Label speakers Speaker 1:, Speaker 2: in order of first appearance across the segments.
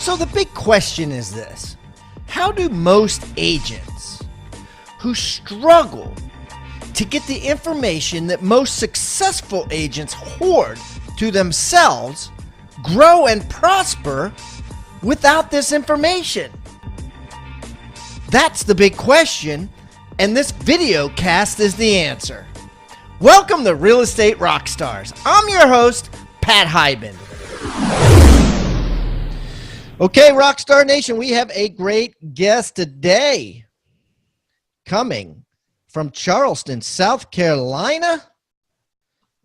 Speaker 1: So the big question is this: how do most agents who struggle to get the information that most successful agents hoard to themselves grow and prosper without this information? That's the big question, and this video cast is the answer. Welcome to Real Estate Rockstars. I'm your host, Pat Hyben. Okay, Rockstar Nation, we have a great guest today coming from Charleston, South Carolina.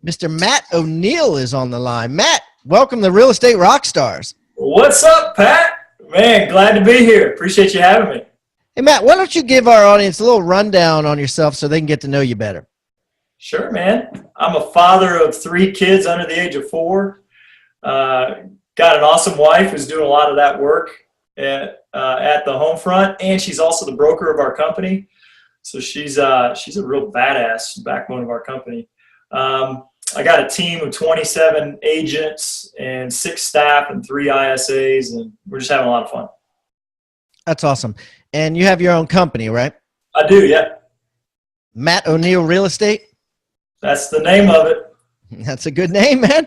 Speaker 1: Mr. Matt O'Neill is on the line. Matt, welcome to Real Estate Rockstars.
Speaker 2: What's up, Pat? Man, glad to be here. Appreciate you having me.
Speaker 1: Hey, Matt, why don't you give our audience a little rundown on yourself so they can get to know you better?
Speaker 2: Sure, man. I'm a father of 3 kids under the age of 4. Got an awesome wife who's doing a lot of that work at the home front, and she's also the broker of our company. So she's a real badass backbone of our company. I got a team of 27 agents and 6 staff and 3 ISAs, and we're just having a lot of fun.
Speaker 1: That's awesome. And you have your own company, right?
Speaker 2: I do, yeah.
Speaker 1: Matt O'Neill Real Estate?
Speaker 2: That's the name of it.
Speaker 1: That's a good name, man.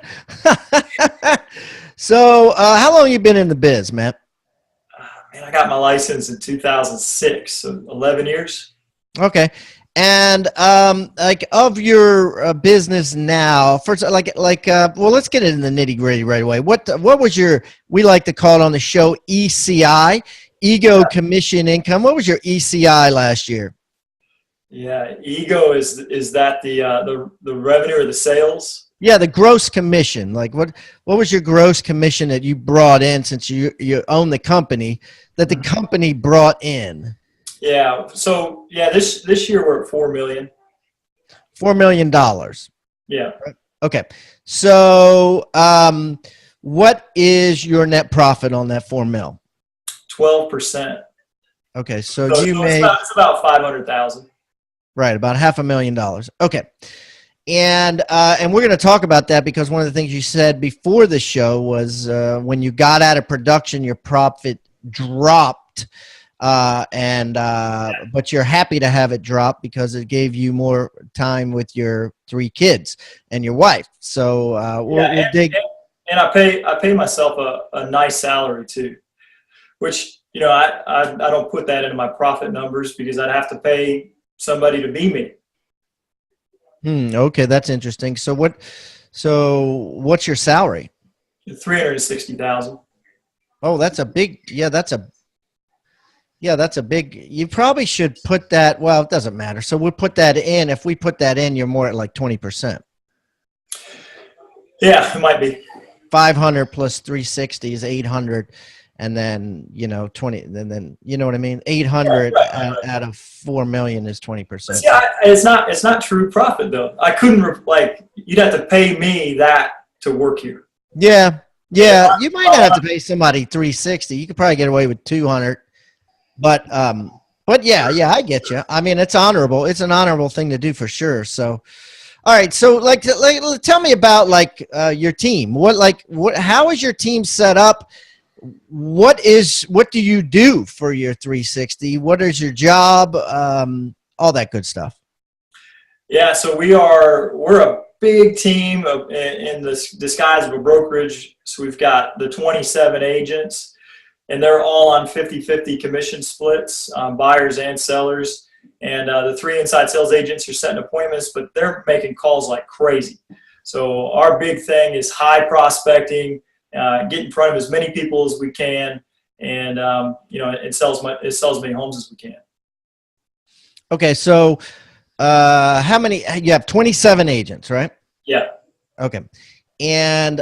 Speaker 1: So how long have you been in the biz, Matt?
Speaker 2: Man, I got my license in 2006, so 11 years.
Speaker 1: Okay. And like of your business now, first, well, let's get into the nitty gritty right away. What was your, we like to call it on the show, ECI, Ego Commission Income. What was your ECI last year?
Speaker 2: Yeah, ego is that the revenue or the sales?
Speaker 1: Yeah, the gross commission. Like what was your gross commission that you brought in, since you own the company, that the company brought in?
Speaker 2: Yeah. So yeah, this year we're at $4 million.
Speaker 1: $4 million.
Speaker 2: Yeah.
Speaker 1: Okay. So what is your net profit on that 4 mil?
Speaker 2: 12%.
Speaker 1: Okay. So you
Speaker 2: it's
Speaker 1: made
Speaker 2: about $500,000.
Speaker 1: Right, about $500,000. Okay. And we're going to talk about that, because one of the things you said before the show was when you got out of production, your profit dropped. But you're happy to have it drop because it gave you more time with your 3 kids and your wife. So we'll dig.
Speaker 2: And I pay myself a nice salary too, which, you know, I don't put that into my profit numbers because I'd have to pay somebody to be me.
Speaker 1: Okay, that's interesting. So what's your salary?
Speaker 2: $360,000.
Speaker 1: Oh, that's a big. That's a big. You probably should put that. Well, it doesn't matter. So we'll put that in. If we put that in, you're more at like 20%.
Speaker 2: Yeah, it might be.
Speaker 1: 500 plus 360 is 800. And then, 20, and then, you know what I mean? 800 out of 4 million is 20%.
Speaker 2: Yeah, it's not true profit though. I couldn't you'd have to pay me that to work here.
Speaker 1: Yeah. You might not have to pay somebody 360. You could probably get away with 200. But yeah, I get you. I mean, it's honorable. It's an honorable thing to do for sure. So, all right. So tell me about your team. How is your team set up? What do you do for your 360? What is your job? All that good stuff.
Speaker 2: Yeah, so we're a big team in this disguise of a brokerage. So we've got the 27 agents, and they're all on 50-50 commission splits, buyers and sellers. And the 3 inside sales agents are setting appointments, but they're making calls like crazy. So our big thing is high prospecting. Get in front of as many people as we can, and it sells as many homes as we can.
Speaker 1: Okay, so how many? You have 27 agents, right?
Speaker 2: Yeah.
Speaker 1: Okay, and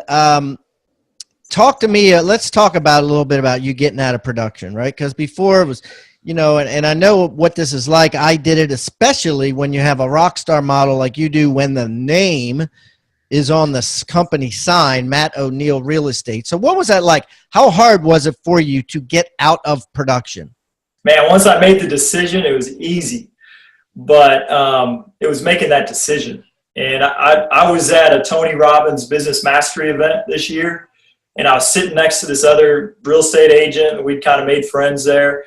Speaker 1: talk to me. Let's talk about a little bit about you getting out of production, right? Because before it was, and I know what this is like. I did it, especially when you have a rock star model like you do, when the name is on the company sign, Matt O'Neill Real Estate. So what was that like? How hard was it for you to get out of production?
Speaker 2: Man, once I made the decision, it was easy. But it was making that decision. And I was at a Tony Robbins Business Mastery event this year, and I was sitting next to this other real estate agent, and we'd kind of made friends there.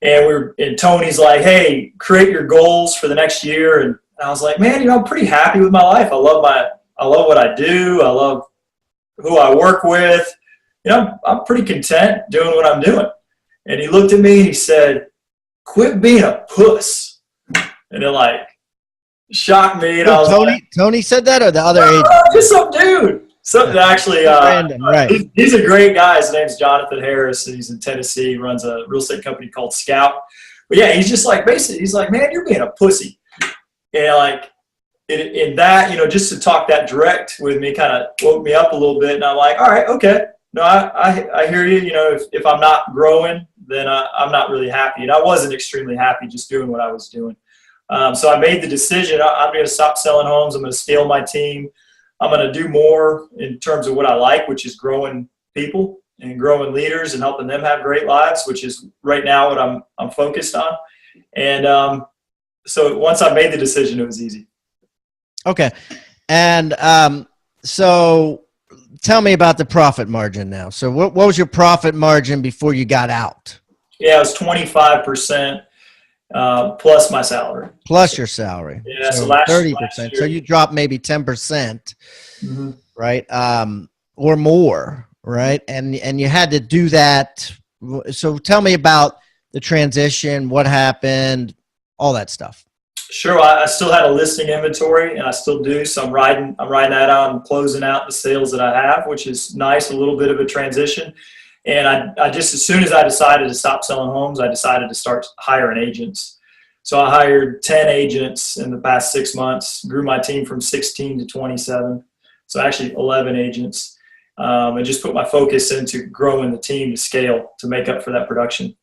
Speaker 2: And Tony's like, hey, create your goals for the next year. And I was like, man, I'm pretty happy with my life. I love what I do. I love who I work with. I'm pretty content doing what I'm doing. And he looked at me and he said, quit being a puss. And it like shocked me. And I was
Speaker 1: Tony said that, or the other agent?
Speaker 2: Just some dude. So actually,
Speaker 1: random, right.
Speaker 2: He's a great guy. His name's Jonathan Harris. He's in Tennessee. He runs a real estate company called Scout. But yeah, he's just like, basically, he's like, man, you're being a pussy. And like, in that, just to talk that direct with me kind of woke me up a little bit. And I'm like, all right, okay. No, I hear you. If I'm not growing, then I'm not really happy. And I wasn't extremely happy just doing what I was doing. So I made the decision. I'm going to stop selling homes. I'm going to scale my team. I'm going to do more in terms of what I like, which is growing people and growing leaders and helping them have great lives, which is right now what I'm focused on. And so once I made the decision, it was easy.
Speaker 1: Okay. And so tell me about the profit margin now. So what was your profit margin before you got out?
Speaker 2: Yeah, it was 25%. Plus my salary.
Speaker 1: Plus your salary.
Speaker 2: Yeah, so
Speaker 1: 30%. So you dropped maybe 10%, right? Or more, right? And you had to do that. So tell me about the transition, what happened, all that stuff.
Speaker 2: Sure. I still had a listing inventory, and I still do. So I'm riding that out and closing out the sales that I have, which is nice, a little bit of a transition. And I just, as soon as I decided to stop selling homes, I decided to start hiring agents. So I hired 10 agents in the past 6 months, grew my team from 16 to 27. So actually 11 agents. And just put my focus into growing the team to scale to make up for that production.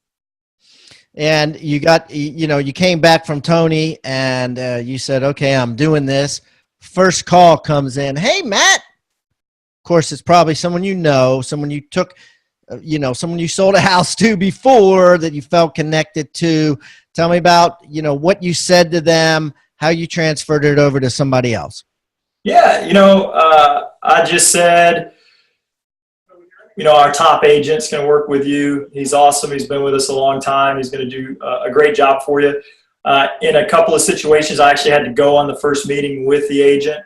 Speaker 1: And you got, you came back from Tony and you said, okay, I'm doing this. First call comes in. Hey, Matt. Of course, it's probably someone someone you took, someone you sold a house to before that you felt connected to. Tell me about, what you said to them, how you transferred it over to somebody else.
Speaker 2: Yeah, I just said, our top agent's going to work with you. He's awesome. He's been with us a long time. He's going to do a great job for you. In a couple of situations, I actually had to go on the first meeting with the agent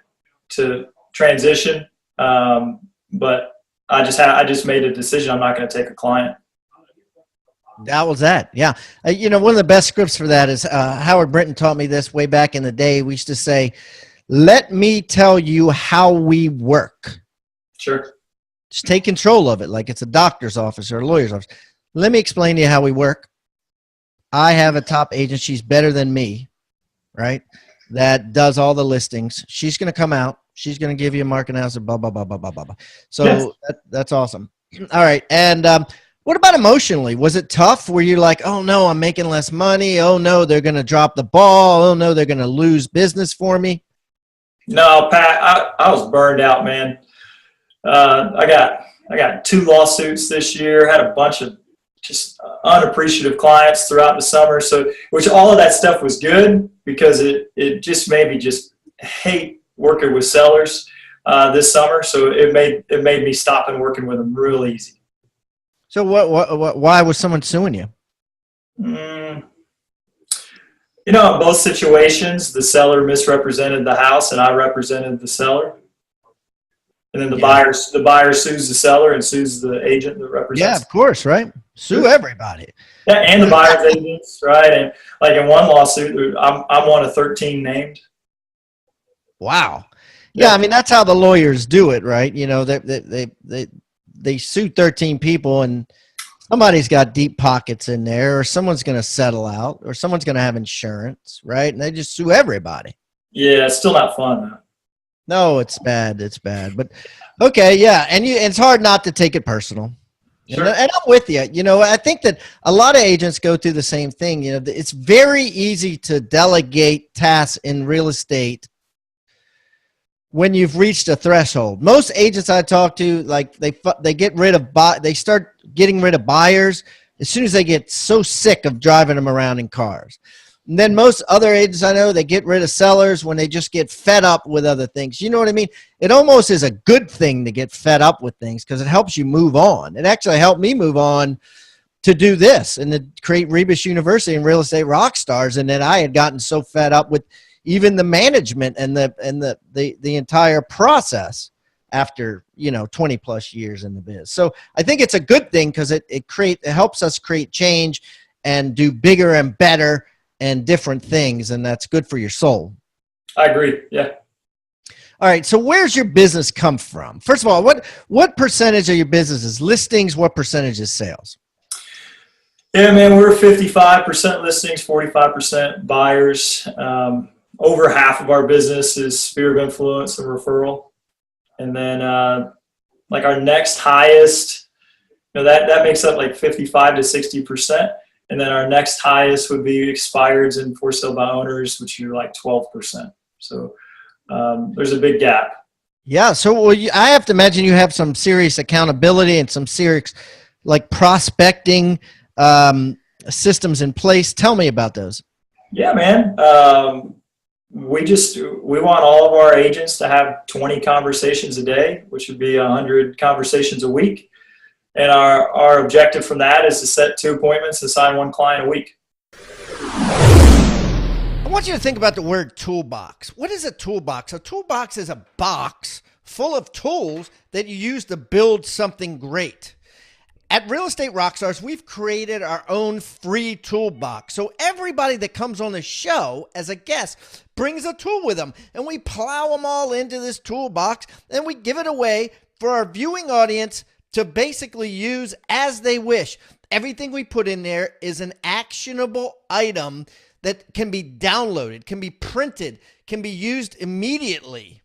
Speaker 2: to transition. But I just made a decision. I'm not going to take a client.
Speaker 1: That was that. Yeah. One of the best scripts for that is Howard Brinton taught me this way back in the day. We used to say, let me tell you how we work.
Speaker 2: Sure.
Speaker 1: Just take control of it like it's a doctor's office or a lawyer's office. Let me explain to you how we work. I have a top agent. She's better than me, right? That does all the listings. She's going to come out. She's going to give you a market analysis, blah, blah, blah, blah, blah, blah. So yes. That's awesome. All right. And what about emotionally? Was it tough? Were you like, oh, no, I'm making less money. Oh, no, they're going to drop the ball. Oh, no, they're going to lose business for me?
Speaker 2: No, Pat, I was burned out, man. I got 2 lawsuits this year, had a bunch of just unappreciative clients throughout the summer. So, which all of that stuff was good because it just made me just hate working with sellers this summer. So it made me stop and working with them real easy.
Speaker 1: So why was someone suing you?
Speaker 2: In both situations, the seller misrepresented the house and I represented the seller. And then the buyer sues the seller and sues the agent that represents.
Speaker 1: Yeah, of course, right? Sue everybody.
Speaker 2: Yeah, and the buyer's agents, right? And like in one lawsuit, I'm one of 13 named.
Speaker 1: Wow. Yeah, I mean that's how the lawyers do it, right? They sue 13 people and somebody's got deep pockets in there, or someone's going to settle out, or someone's going to have insurance, right? And they just sue everybody.
Speaker 2: Yeah, it's still not fun though.
Speaker 1: No, it's bad. It's bad. But okay, yeah. And it's hard not to take it personal. Sure. And I'm with you. I think that a lot of agents go through the same thing. It's very easy to delegate tasks in real estate when you've reached a threshold. Most agents I talk to, like they get rid of they start getting rid of buyers as soon as they get so sick of driving them around in cars. And then most other agents I know, they get rid of sellers when they just get fed up with other things. You know what I mean? It almost is a good thing to get fed up with things because it helps you move on. It actually helped me move on to do this and to create Rebus University and Real Estate Rockstars. And then I had gotten so fed up with even the management and the entire process after, 20 plus years in the biz. So I think it's a good thing because it helps us create change and do bigger and better and different things. And that's good for your soul.
Speaker 2: I agree. Yeah.
Speaker 1: All right. So where's your business come from? First of all, what percentage of your business is listings? What percentage is sales?
Speaker 2: Yeah, man, we're 55% listings, 45% buyers. Over half of our business is sphere of influence and referral. And then like our next highest, that makes up like 55 to 60%. And then our next highest would be expireds and for sale by owners, which are like 12%. So there's a big gap.
Speaker 1: Yeah. So I have to imagine you have some serious accountability and some serious like prospecting systems in place. Tell me about those. Yeah, man.
Speaker 2: We want all of our agents to have 20 conversations a day, which would be 100 conversations a week. And our objective from that is to set 2 appointments and sign 1 client a week.
Speaker 1: I want you to think about the word toolbox. What is a toolbox? A toolbox is a box full of tools that you use to build something great. At Real Estate Rockstars, we've created our own free toolbox. So everybody that comes on the show as a guest brings a tool with them, and we plow them all into this toolbox, and we give it away for our viewing audience to basically use as they wish. Everything we put in there is an actionable item that can be downloaded, can be printed, can be used immediately.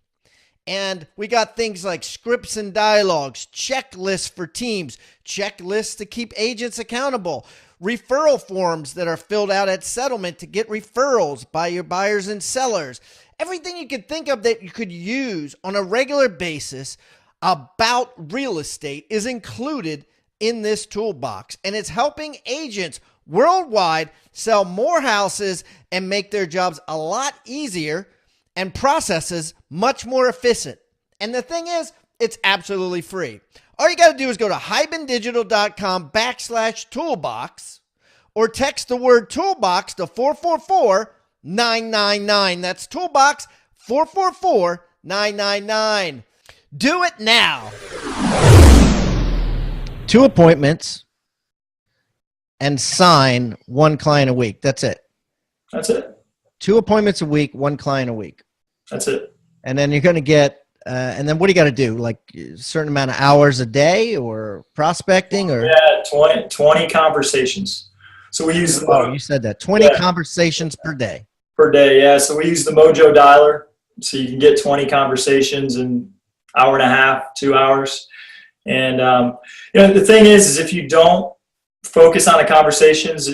Speaker 1: And we got things like scripts and dialogues, checklists for teams, checklists to keep agents accountable, referral forms that are filled out at settlement to get referrals by your buyers and sellers. Everything you could think of that you could use on a regular basis about real estate is included in this toolbox. And it's helping agents worldwide sell more houses and make their jobs a lot easier and processes much more efficient. And the thing is, it's absolutely free. All you got to do is go to hibandigital.com/toolbox or text the word toolbox to 444-999. That's toolbox 444-999. Do it now. 2 appointments and sign 1 client a week. That's it.
Speaker 2: That's it.
Speaker 1: 2 appointments a week, 1 client a week.
Speaker 2: That's it.
Speaker 1: And then you're going to get, and then what do you got to do? Like a certain amount of hours a day or prospecting or?
Speaker 2: Yeah, 20 conversations. So we use
Speaker 1: you said that. 20 conversations per day.
Speaker 2: Per day, yeah. So we use the Mojo dialer. So you can get 20 conversations in hour and a half, 2 hours. And, the thing is if you don't focus on the conversations,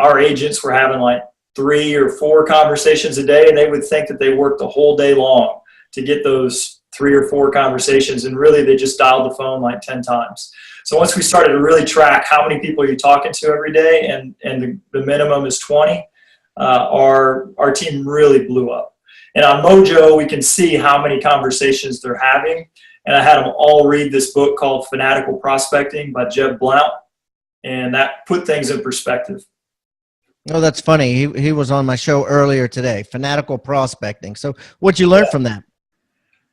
Speaker 2: our agents were having like 3 or 4 conversations a day, and they would think that they worked the whole day long to get those 3 or 4 conversations. And really they just dialed the phone like 10 times. So once we started to really track how many people you're talking to every day, and the minimum is 20, our team really blew up. And on Mojo, we can see how many conversations they're having. And I had them all read this book called Fanatical Prospecting by Jeb Blount. And that put things in perspective.
Speaker 1: Oh, that's funny. He was on my show earlier today, Fanatical Prospecting. So what'd you learn from that?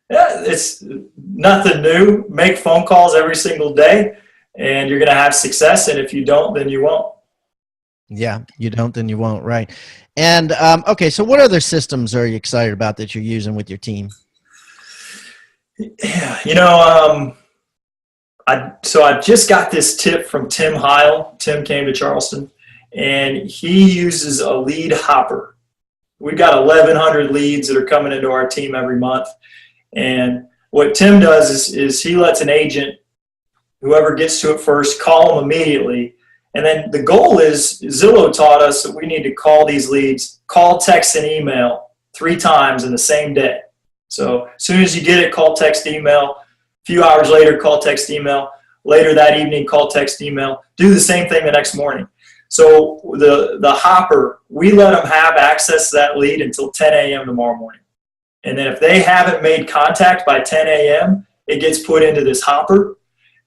Speaker 2: Yeah, it's nothing new. Make phone calls every single day, and you're going to have success. And if you don't, then you won't.
Speaker 1: Yeah, you don't, then you won't. Right. And, okay, so what other systems are you excited about that you're using with your team?
Speaker 2: Yeah, I just got this tip from Tim Heil. Tim came to Charleston, and he uses a lead hopper. We've got 1,100 leads that are coming into our team every month. And what Tim does is he lets an agent, whoever gets to it first, call them immediately. And then the goal is, Zillow taught us that we need to call these leads, call, text, and email 3 times in the same day. So as soon as you get it, call, text, email. A few hours later, call, text, email. Later that evening, call, text, email. Do the same thing the next morning. So the hopper, we let them have access to that lead until 10 a.m. tomorrow morning. And then if they haven't made contact by 10 a.m., it gets put into this hopper.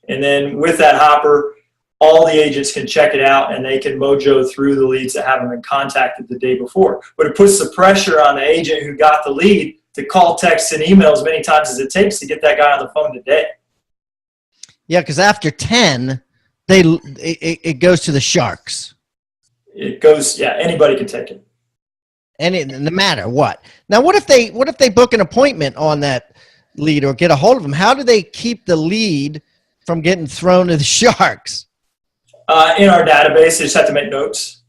Speaker 2: And then with that hopper, all the agents can check it out and they can mojo through the leads that haven't been contacted the day before. But it puts the pressure on the agent who got the lead to call, text, and email as many times as it takes to get that guy on the phone today.
Speaker 1: Yeah, because after 10, it goes to the sharks.
Speaker 2: It goes, yeah, anybody can take it.
Speaker 1: No matter what. Now, what if they book an appointment on that lead or get a hold of them? How do they keep the lead from getting thrown to the sharks?
Speaker 2: In our database, they just have to make notes.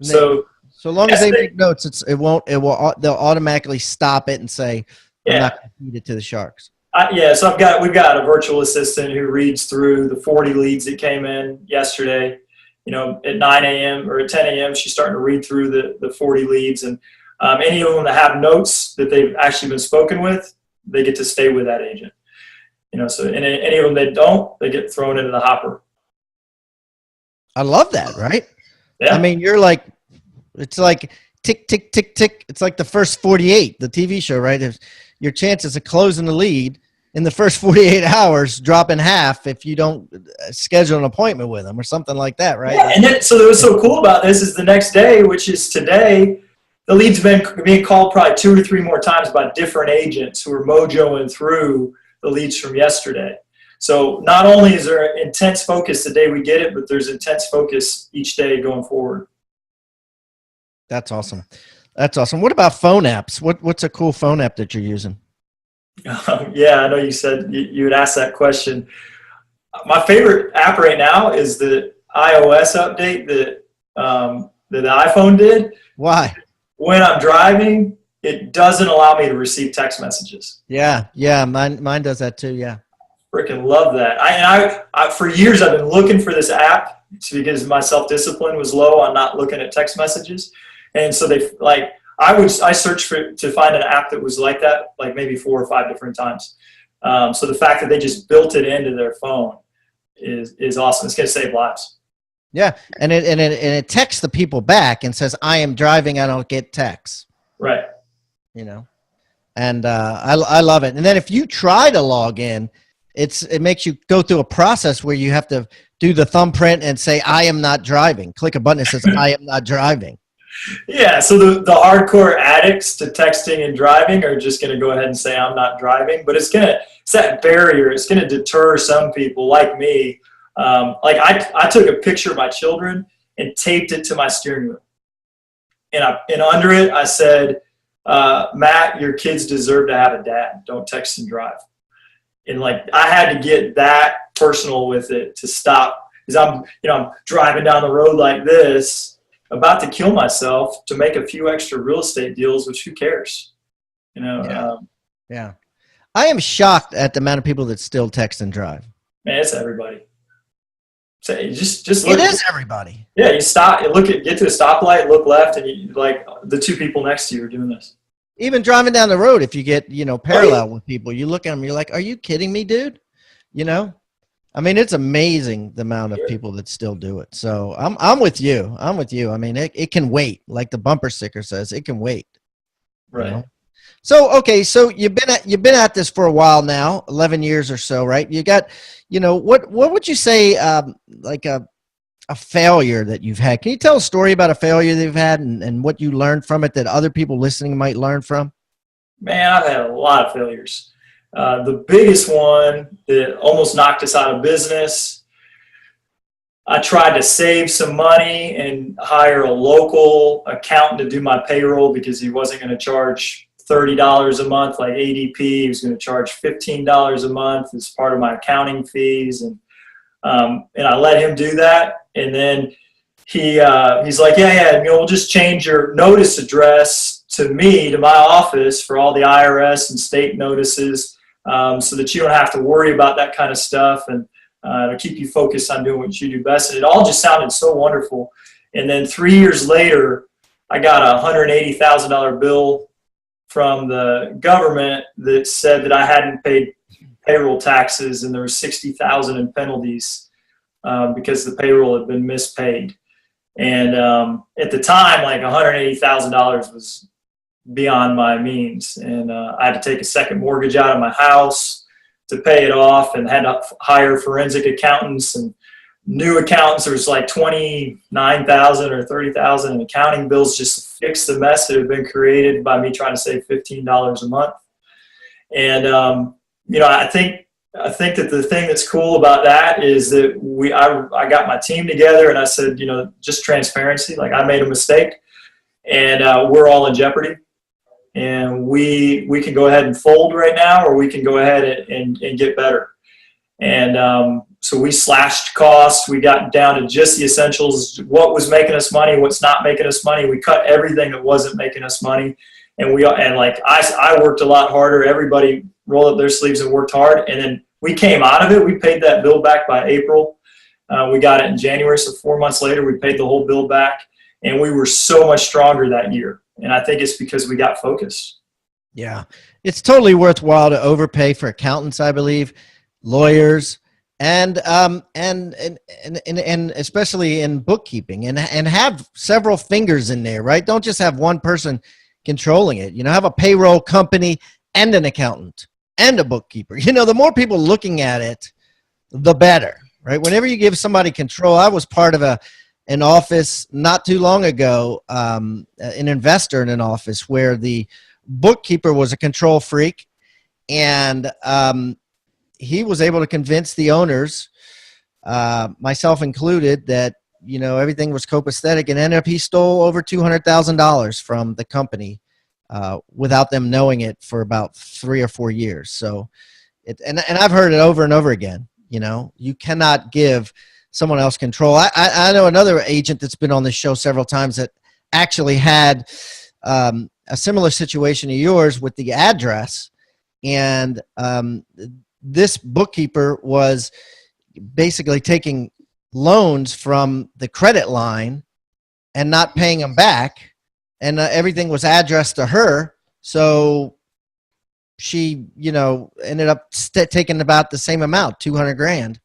Speaker 2: So
Speaker 1: long as they make notes, they'll automatically stop it and say, I'm not going to feed it to the sharks.
Speaker 2: So we've got a virtual assistant who reads through the 40 leads that came in yesterday. At 9 a.m. or at 10 a.m., she's starting to read through the 40 leads. And any of them that have notes that they've actually been spoken with, they get to stay with that agent. So and any of them that don't, they get thrown into the hopper.
Speaker 1: I love that, right?
Speaker 2: Yeah.
Speaker 1: I mean, it's like tick, tick, tick, tick. It's like the first 48, the TV show, right? If your chances of closing the lead in the first 48 hours drop in half if you don't schedule an appointment with them or something like that, right?
Speaker 2: Yeah, and then, so what's so cool about this is the next day, which is today, the leads have been being called probably 2 or 3 more times by different agents who are mojoing through the leads from yesterday. So not only is there intense focus the day we get it, but there's intense focus each day going forward.
Speaker 1: That's awesome. That's awesome. What about phone apps? What's a cool phone app that you're using?
Speaker 2: Yeah, I know you said you would ask that question. My favorite app right now is the iOS update that the iPhone did.
Speaker 1: Why?
Speaker 2: When I'm driving, it doesn't allow me to receive text messages.
Speaker 1: Yeah, mine does that too. Yeah,
Speaker 2: freaking love that. I for years I've been looking for this app because my self-discipline was low on not looking at text messages, and so I searched to find an app that was like that, like maybe 4 or 5 different times. So the fact that they just built it into their phone is awesome. It's going to save lives.
Speaker 1: Yeah, and it texts the people back and says, "I am driving. I don't get texts."
Speaker 2: Right.
Speaker 1: And I love it. And then if you try to log in, it makes you go through a process where you have to do the thumbprint and say, "I am not driving." Click a button that says, "I am not driving."
Speaker 2: Yeah, so the hardcore addicts to texting and driving are just going to go ahead and say, "I'm not driving," but it's that barrier. It's going to deter some people like me. I took a picture of my children and taped it to my steering wheel, and under it I said, "Matt, your kids deserve to have a dad. Don't text and drive." And I had to get that personal with it to stop, because I'm driving down the road like this, about to kill myself to make a few extra real estate deals, which who cares?
Speaker 1: Yeah. I am shocked at the amount of people that still text and drive.
Speaker 2: Man, it's everybody. So just look.
Speaker 1: It is everybody.
Speaker 2: Yeah, you stop, get to a stoplight, look left, and the 2 people next to you are doing this.
Speaker 1: Even driving down the road, if you get, parallel with people, you look at them, you're like, "Are you kidding me, dude?" I mean, it's amazing the amount of people that still do it. So I'm with you. I mean, it can wait. Like the bumper sticker says, it can wait.
Speaker 2: Right.
Speaker 1: So, okay. So you've been at this for a while now, 11 years or so, right? You got, what would you say, like a failure that you've had? Can you tell a story about a failure that you've had and what you learned from it that other people listening might learn from?
Speaker 2: Man, I've had a lot of failures. The biggest one that almost knocked us out of business, I tried to save some money and hire a local accountant to do my payroll because he wasn't going to charge $30 a month like ADP. He was going to charge $15 a month as part of my accounting fees. And I let him do that. And then he's like, yeah, we'll just change your notice address to my office for all the IRS and state notices. So that you don't have to worry about that kind of stuff, and it'll keep you focused on doing what you do best. And it all just sounded so wonderful. And then 3 years later, I got a $180,000 bill from the government that said that I hadn't paid payroll taxes, and there was $60,000 in penalties because the payroll had been mispaid. And at the time, like $180,000 was beyond my means. And I had to take a second mortgage out of my house to pay it off, and had to hire forensic accountants and new accountants. There was like 29,000 or 30,000 in accounting bills just to fix the mess that had been created by me trying to save $15 a month. And, you know, I think that the thing that's cool about that is that I got my team together and I said, you know, just transparency, like I made a mistake and we're all in jeopardy. And we can go ahead and fold right now, or we can go ahead and get better. And so we slashed costs. We got down to just the essentials, what was making us money, what's not making us money. We cut everything that wasn't making us money. And like I worked a lot harder. Everybody rolled up their sleeves and worked hard. And then we came out of it. We paid that bill back by April. We got it in January. So 4 months later, we paid the whole bill back. And we were so much stronger that year. And I think it's because we got focused.
Speaker 1: Yeah. It's totally worthwhile to overpay for accountants, I believe, lawyers, and especially in bookkeeping, and have several fingers in there, right? Don't just have one person controlling it. You know, have a payroll company and an accountant and a bookkeeper. You know, the more people looking at it, the better, right? Whenever you give somebody control, I was part of an office not too long ago, an investor in an office where the bookkeeper was a control freak, and he was able to convince the owners, myself included, that, you know, everything was copacetic, and ended up he stole over $200,000 from the company without them knowing it for about 3 or 4 years. So and I've heard it over and over again. You know, you cannot give someone else control. I know another agent that's been on this show several times that actually had a similar situation to yours with the address. And this bookkeeper was basically taking loans from the credit line and not paying them back. And everything was addressed to her. So she, you know, ended up taking about the same amount, 200 grand.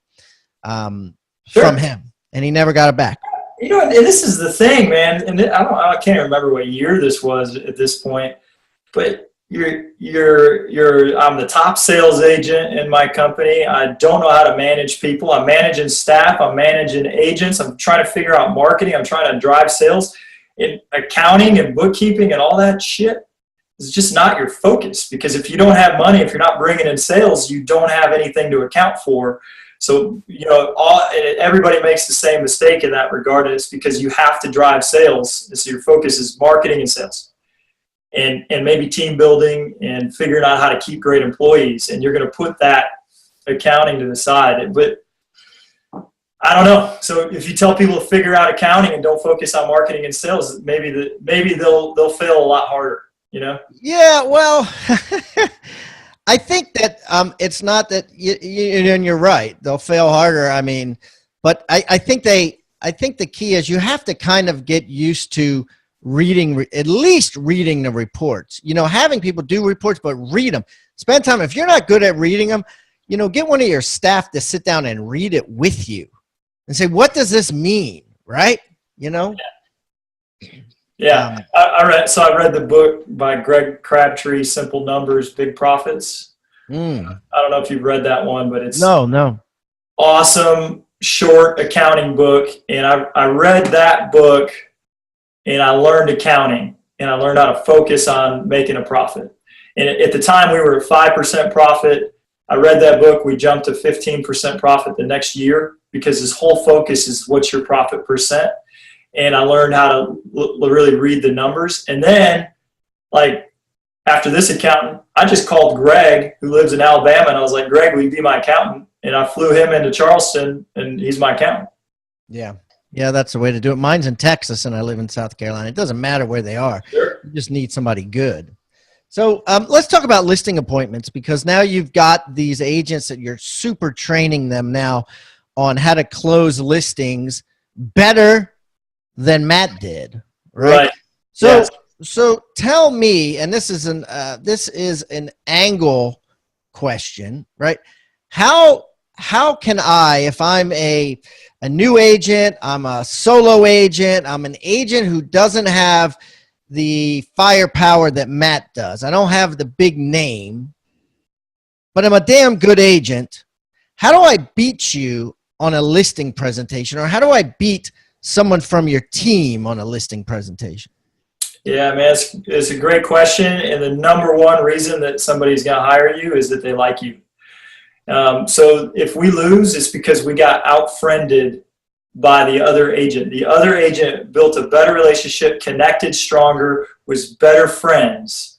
Speaker 2: Sure.
Speaker 1: From him, and he never got it back.
Speaker 2: You know, and this is the thing, man. And I can't remember what year this was at this point, but I'm the top sales agent in my company. I don't know how to manage people. I'm managing staff. I'm managing agents. I'm trying to figure out marketing. I'm trying to drive sales. In accounting and bookkeeping and all that shit is just not your focus, because if you don't have money, if you're not bringing in sales, you don't have anything to account for. So, you know, everybody makes the same mistake in that regard. It's because you have to drive sales. So your focus is marketing and sales, and maybe team building and figuring out how to keep great employees. And you're going to put that accounting to the side. But I don't know. So if you tell people to figure out accounting and don't focus on marketing and sales, maybe they'll fail a lot harder, you know? Yeah, well,
Speaker 1: I think that it's not that and you're right. They'll fail harder. I mean, but I think the key is you have to kind of get used to at least reading the reports. You know, having people do reports, but read them. Spend time. If you're not good at reading them, you know, get one of your staff to sit down and read it with you and say, what does this mean? Right? You know?
Speaker 2: Yeah. I read the book by Greg Crabtree, Simple Numbers, Big Profits. I don't know if you've read that one, but it's
Speaker 1: no
Speaker 2: awesome, short accounting book. And I read that book and I learned accounting, and I learned how to focus on making a profit. And at the time we were at 5% profit. I read that book. We jumped to 15% profit the next year, because his whole focus is what's your profit percent. And I learned how to really read the numbers. And then, like, after this accountant, I just called Greg, who lives in Alabama, and I was like, Greg, will you be my accountant? And I flew him into Charleston, and he's my accountant.
Speaker 1: Yeah. Yeah, that's the way to do it. Mine's in Texas, and I live in South Carolina. It doesn't matter where they are.
Speaker 2: Sure.
Speaker 1: You just need somebody good. So let's talk about listing appointments, because now you've got these agents that you're super training them now on how to close listings better than Matt did, right? So,
Speaker 2: yes.
Speaker 1: So tell me, and this is an angle question, right? How how can I, if I'm a new agent, I'm a solo agent, I'm an agent who doesn't have the firepower that Matt does. I don't have the big name, but I'm a damn good agent. How do I beat you on a listing presentation, or how do I beat someone from your team on a listing presentation?
Speaker 2: Yeah, man, it's a great question. And the number one reason that somebody's going to hire you is that they like you. So if we lose, it's because we got out-friended by the other agent. The other agent built a better relationship, connected stronger, was better friends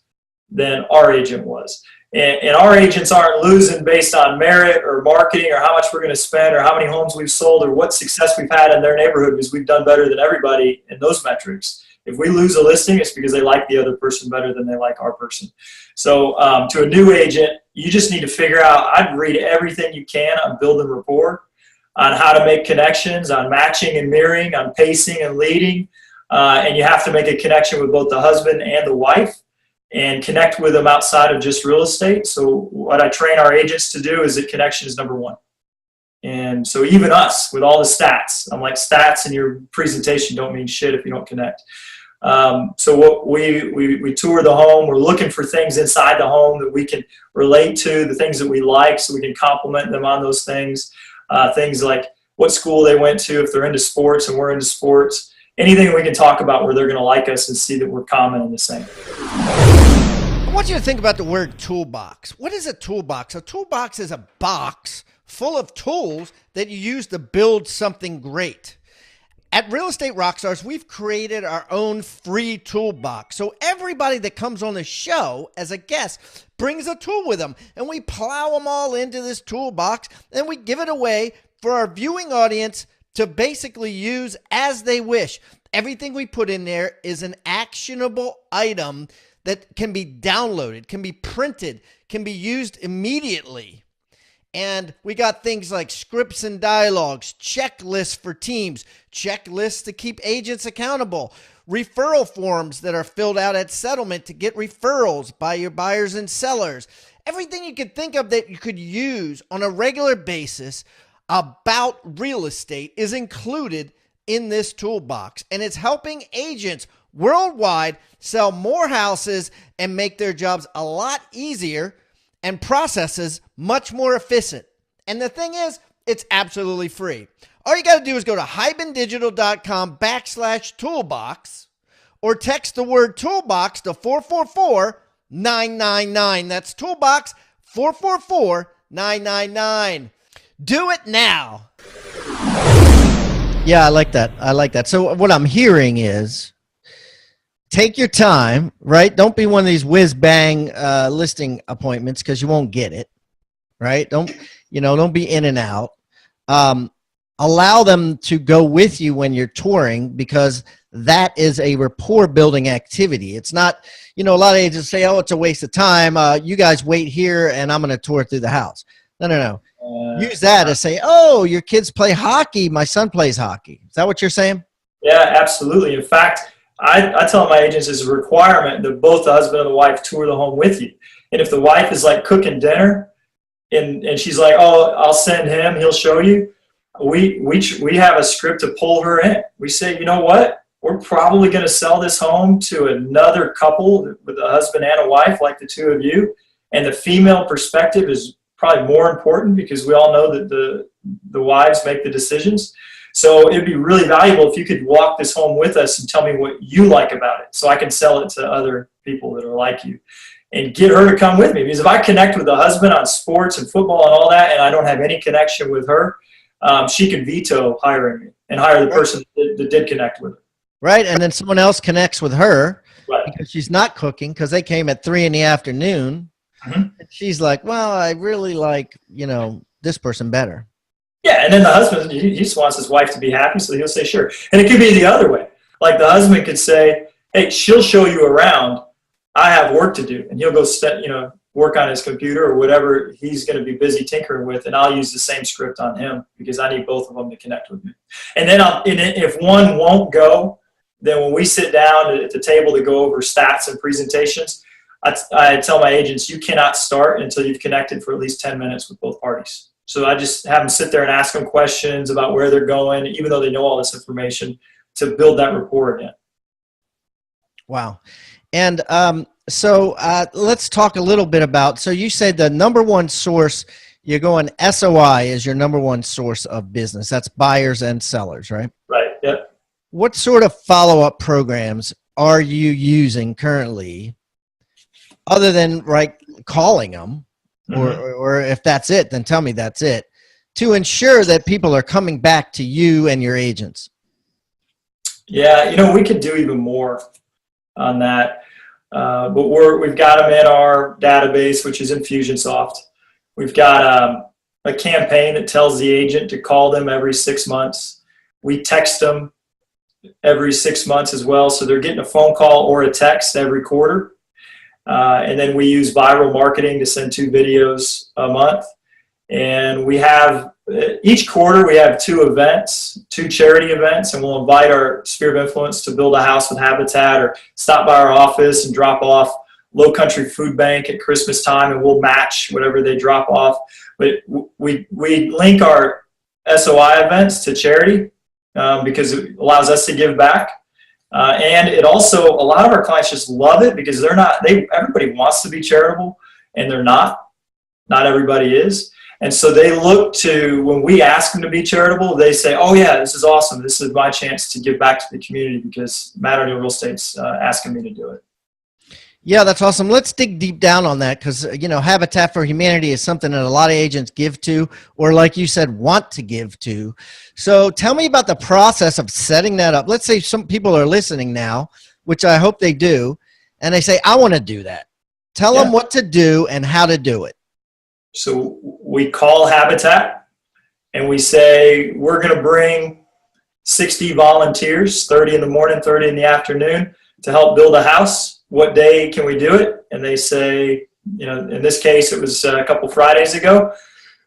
Speaker 2: than our agent was. And our agents aren't losing based on merit or marketing or how much we're going to spend or how many homes we've sold or what success we've had in their neighborhood, because we've done better than everybody in those metrics. If we lose a listing, it's because they like the other person better than they like our person. So to a new agent, you just need to figure out, I'd read everything you can on building rapport, on how to make connections, on matching and mirroring, on pacing and leading. And you have to make a connection with both the husband and the wife and connect with them outside of just real estate. So what I train our agents to do is that connection is number one. And so even us, with all the stats, I'm like, stats in your presentation don't mean shit if you don't connect. So what we tour the home. We're looking for things inside the home that we can relate to, the things that we like, so we can compliment them on those things. Things like what school they went to, if they're into sports and we're into sports. Anything we can talk about where they're going to like us and see that we're common and the same.
Speaker 1: I want you to think about the word toolbox. What is a toolbox? A toolbox is a box full of tools that you use to build something great. At Real Estate Rockstars, we've created our own free toolbox. So everybody that comes on the show as a guest brings a tool with them, and we plow them all into this toolbox, and we give it away for our viewing audience to basically use as they wish. Everything we put in there is an actionable item that can be downloaded, can be printed, can be used immediately. And we got things like scripts and dialogues, checklists for teams, checklists to keep agents accountable, referral forms that are filled out at settlement to get referrals by your buyers and sellers. Everything you could think of that you could use on a regular basis about real estate is included in this toolbox. And it's helping agents worldwide sell more houses and make their jobs a lot easier and processes much more efficient. And the thing is, it's absolutely free. All you got to do is go to hibandigital.com/toolbox or text the word toolbox to 444-999. That's toolbox 444-999. Do it now. Yeah, I like that. So what I'm hearing is, take your time, right? Don't be one of these whiz bang listing appointments, because you won't get it, right? Don't be in and out. Allow them to go with you when you're touring, because that is a rapport building activity. It's not, a lot of agents say, oh, it's a waste of time. You guys wait here and I'm going to tour through the house. No. Use that to say, oh, your kids play hockey. My son plays hockey. Is that what you're saying?
Speaker 2: Yeah, absolutely. In fact, I tell my agents it's a requirement that both the husband and the wife tour the home with you. And if the wife is like cooking dinner and she's like, oh, I'll send him, he'll show you, we have a script to pull her in. We say, you know what? We're probably going to sell this home to another couple with a husband and a wife like the two of you. And the female perspective is probably more important, because we all know that the wives make the decisions. So it'd be really valuable if you could walk this home with us and tell me what you like about it, so I can sell it to other people that are like you, and get her to come with me. Because if I connect with the husband on sports and football and all that, and I don't have any connection with her, she can veto hiring me and hire the person that did connect with her.
Speaker 1: Right. And then someone else connects with her,
Speaker 2: right,
Speaker 1: because she's not cooking, because they came at 3 p.m. Mm-hmm. And she's like, well, I really like, this person better.
Speaker 2: Yeah, and then the husband, he just wants his wife to be happy, so he'll say sure. And it could be the other way. Like the husband could say, hey, she'll show you around. I have work to do. And he'll go work on his computer or whatever he's going to be busy tinkering with, and I'll use the same script on him, because I need both of them to connect with me. And then if one won't go, then when we sit down at the table to go over stats and presentations, I tell my agents, you cannot start until you've connected for at least 10 minutes with both parties. So I just have them sit there and ask them questions about where they're going, even though they know all this information, to build that rapport again.
Speaker 1: Wow. And so let's talk a little bit about, so you said the number one source, you're going SOI is your number one source of business. That's buyers and sellers, right?
Speaker 2: Right, yep.
Speaker 1: What sort of follow-up programs are you using currently other than calling them? Or if that's it, then tell me that's it, to ensure that people are coming back to you and your agents?
Speaker 2: Yeah, we could do even more on that. But we've got them in our database, which is Infusionsoft. We've got a campaign that tells the agent to call them every 6 months. We text them every 6 months as well. So they're getting a phone call or a text every quarter. And then we use viral marketing to send 2 videos a month. And we have, each quarter we have 2 events, 2 charity events, and we'll invite our sphere of influence to build a house with Habitat, or stop by our office and drop off Low Country Food Bank at Christmas time, and we'll match whatever they drop off. But we link our SOI events to charity because it allows us to give back. And it also, a lot of our clients just love it because everybody wants to be charitable, and they're not everybody is. And so they look to, when we ask them to be charitable, they say, oh yeah, this is awesome. This is my chance to give back to the community because Matt O'Neill Real Estate's asking me to do it.
Speaker 1: Yeah, that's awesome. Let's dig deep down on that because, Habitat for Humanity is something that a lot of agents give to, or like you said, want to give to. So tell me about the process of setting that up. Let's say some people are listening now, which I hope they do, and they say, I want to do that. Tell them what to do and how to do it.
Speaker 2: So we call Habitat and we say, we're going to bring 60 volunteers, 30 in the morning, 30 in the afternoon, to help build a house. What day can we do it? And they say, in this case, it was a couple Fridays ago.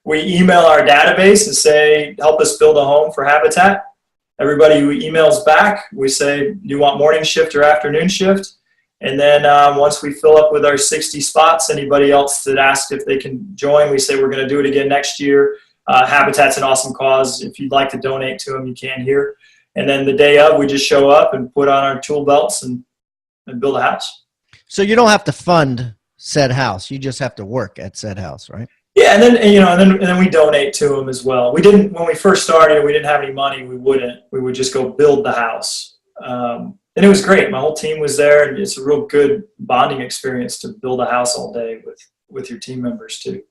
Speaker 2: We email our database and say, help us build a home for Habitat. Everybody who emails back, we say, do you want morning shift or afternoon shift? And then once we fill up with our 60 spots, anybody else that asked if they can join, we say we're going to do it again next year. Habitat's an awesome cause. If you'd like to donate to them, you can here. And then the day of, we just show up and put on our tool belts and build a house. So
Speaker 1: you don't have to fund said house. You just have to work at said house, right?
Speaker 2: Yeah, and then we donate to them as well. We didn't, when we first started, we didn't have any money. We would just go build the house. And it was great. My whole team was there, and it's a real good bonding experience to build a house all day with your team members too.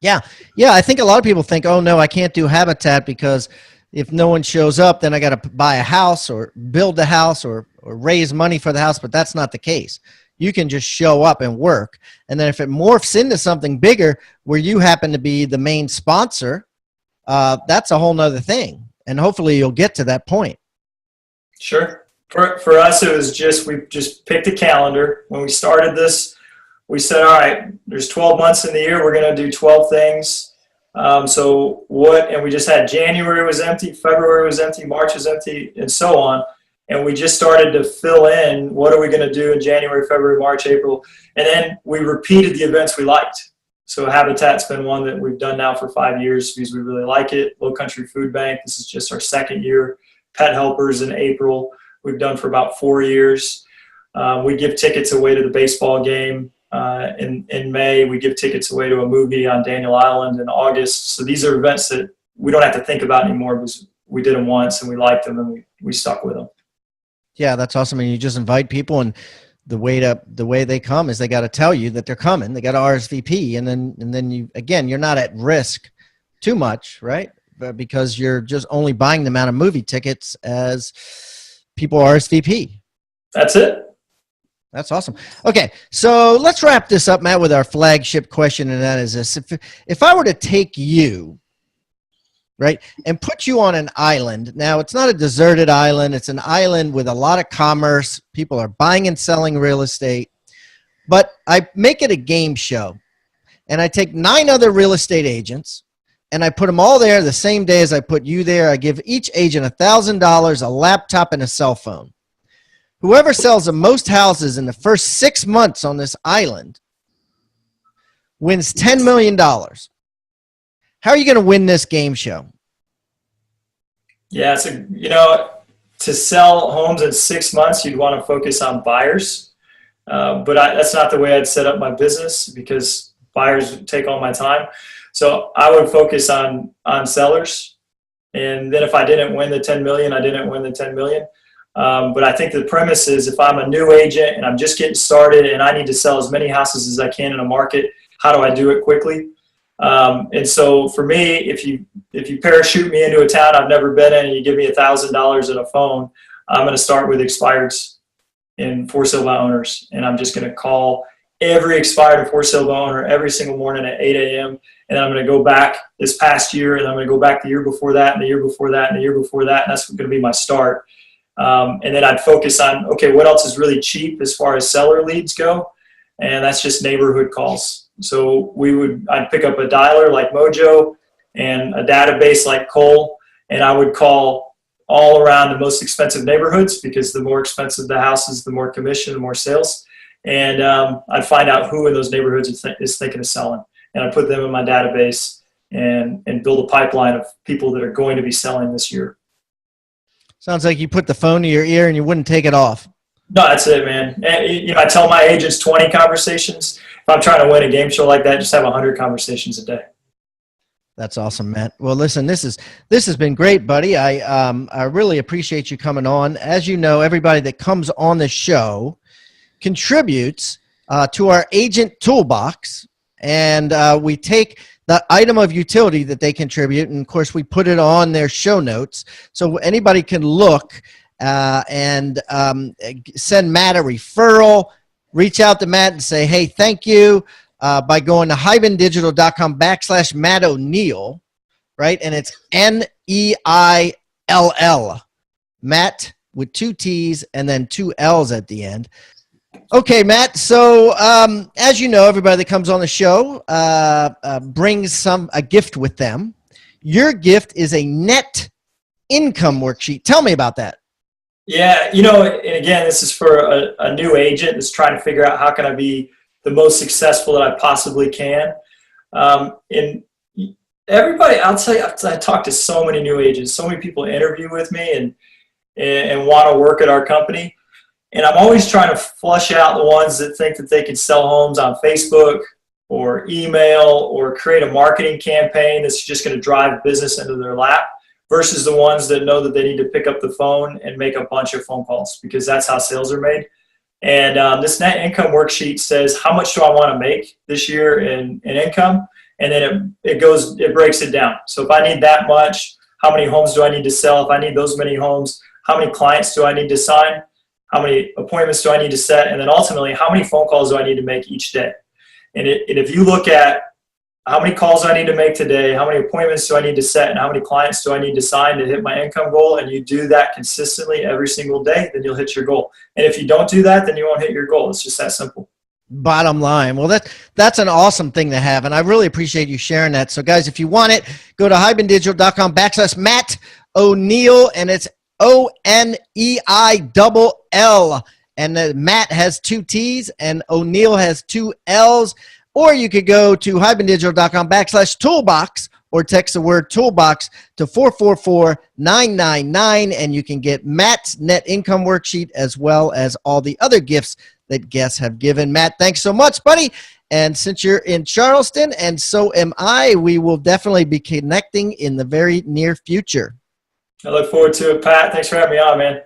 Speaker 2: Yeah.
Speaker 1: I think a lot of people think, oh no, I can't do Habitat because if no one shows up, then I got to buy a house or build the house or raise money for the house. But that's not the case. You can just show up and work. And then if it morphs into something bigger where you happen to be the main sponsor, that's a whole nother thing. And hopefully you'll get to that point.
Speaker 2: Sure. For us, it was we just picked a calendar. When we started this, we said, all right, there's 12 months in the year. We're going to do 12 things. And we just had January was empty, February was empty, March was empty, and so on. And we just started to fill in, what are we going to do in January, February, March, April? And then we repeated the events we liked. So Habitat's been one that we've done now for 5 years because we really like it. Low Country Food Bank, this is just our 2nd year. Pet Helpers in April, we've done for about 4 years. We give tickets away to the baseball game in May. We give tickets away to a movie on Daniel Island in August. So these are events that we don't have to think about anymore because we did them once and we liked them and we stuck with them.
Speaker 1: Yeah, that's awesome. And you just invite people, and the way they come is they got to tell you that they're coming. They got to RSVP, and then you're not at risk too much, right? Because you're just only buying the amount of movie tickets as people RSVP.
Speaker 2: That's it.
Speaker 1: That's awesome. Okay, so let's wrap this up, Matt, with our flagship question, and that is this. If I were to take you, right, and put you on an island. Now, it's not a deserted island. It's an island with a lot of commerce. People are buying and selling real estate. But I make it a game show, and I take 9 other real estate agents, and I put them all there the same day as I put you there. I give each agent $1,000, a laptop, and a cell phone. Whoever sells the most houses in the first 6 months on this island wins $10 million. How are you going to win this game show?
Speaker 2: Yeah, to sell homes in 6 months, you'd want to focus on buyers. But that's not the way I'd set up my business, because buyers take all my time. So I would focus on sellers. And then if I didn't win the 10 million, I didn't win the 10 million. But I think the premise is, if I'm a new agent and I'm just getting started and I need to sell as many houses as I can in a market, how do I do it quickly? And so for me, if you parachute me into a town I've never been in and you give me $1,000 at a phone, I'm going to start with expireds and for sale by owners. And I'm just going to call every expired and for sale by owner every single morning at 8 a.m. And I'm going to go back this past year, and I'm going to go back the year before that, and the year before that, and the year before that. And that's going to be my start. And then I'd focus on, okay, what else is really cheap as far as seller leads go? And that's just neighborhood calls. So I'd pick up a dialer like Mojo and a database like Cole, and I would call all around the most expensive neighborhoods, because the more expensive the houses, the more commission, the more sales. And I'd find out who in those neighborhoods is thinking of selling. And I put them in my database and build a pipeline of people that are going to be selling this year.
Speaker 1: Sounds like you put the phone to your ear and you wouldn't take it off.
Speaker 2: No, that's it, man. And, I tell my agents 20 conversations. If I'm trying to win a game show like that, just have 100 conversations a day.
Speaker 1: That's awesome, Matt. Well, listen, this has been great, buddy. I really appreciate you coming on. As you know, everybody that comes on the show contributes to our agent toolbox, and we take the item of utility that they contribute, and of course we put it on their show notes so anybody can look and send Matt a referral, reach out to Matt and say, hey, thank you, by going to hibandigital.com/Matt O'Neill, right? And it's N-E-I-L-L, Matt with 2 T's and then 2 L's at the end. Okay, Matt. So as you know, everybody that comes on the show brings a gift with them. Your gift is a net income worksheet. Tell me about that.
Speaker 2: Yeah, and again, this is for a new agent that's trying to figure out how can I be the most successful that I possibly can. And everybody, I'll tell you, I talk to so many new agents, so many people interview with me and want to work at our company. And I'm always trying to flush out the ones that think that they can sell homes on Facebook or email or create a marketing campaign that's just going to drive business into their lap, versus the ones that know that they need to pick up the phone and make a bunch of phone calls, because that's how sales are made. And this net income worksheet says, how much do I want to make this year in income? And then it breaks it down. So if I need that much, how many homes do I need to sell? If I need those many homes, how many clients do I need to sign? How many appointments do I need to set? And then ultimately, how many phone calls do I need to make each day? And if you look at how many calls do I need to make today, how many appointments do I need to set, and how many clients do I need to sign to hit my income goal, and you do that consistently every single day, then you'll hit your goal. And if you don't do that, then you won't hit your goal. It's just that simple.
Speaker 1: Bottom line. Well, that's an awesome thing to have, and I really appreciate you sharing that. So, guys, if you want it, go to hibandigital.com/Matt O'Neill, and it's O-N-E-I-L-L. And Matt has 2 T's and O'Neill has 2 L's. Or you could go to hibandigital.com/toolbox or text the word toolbox to 444-999, and you can get Matt's net income worksheet as well as all the other gifts that guests have given. Matt, thanks so much, buddy. And since you're in Charleston, and so am I, we will definitely be connecting in the very near future.
Speaker 2: I look forward to it, Pat. Thanks for having me on, man.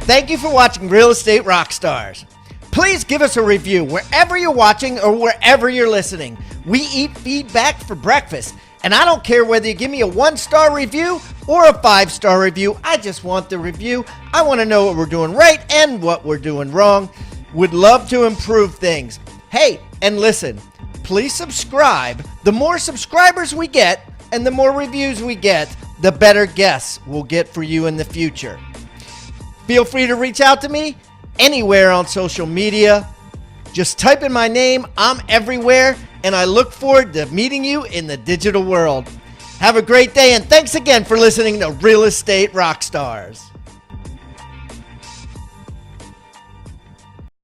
Speaker 1: Thank you for watching Real Estate Rockstars. Please give us a review wherever you're watching or wherever you're listening. We eat feedback for breakfast, and I don't care whether you give me a 1-star review or a 5-star review. I just want the review. I want to know what we're doing right and what we're doing wrong. Would love to improve things. Hey, and listen, please subscribe. The more subscribers we get and the more reviews we get, the better guests we'll get for you in the future. Feel free to reach out to me anywhere on social media. Just type in my name. I'm everywhere, and I look forward to meeting you in the digital world. Have a great day, and thanks again for listening to Real Estate Rockstars.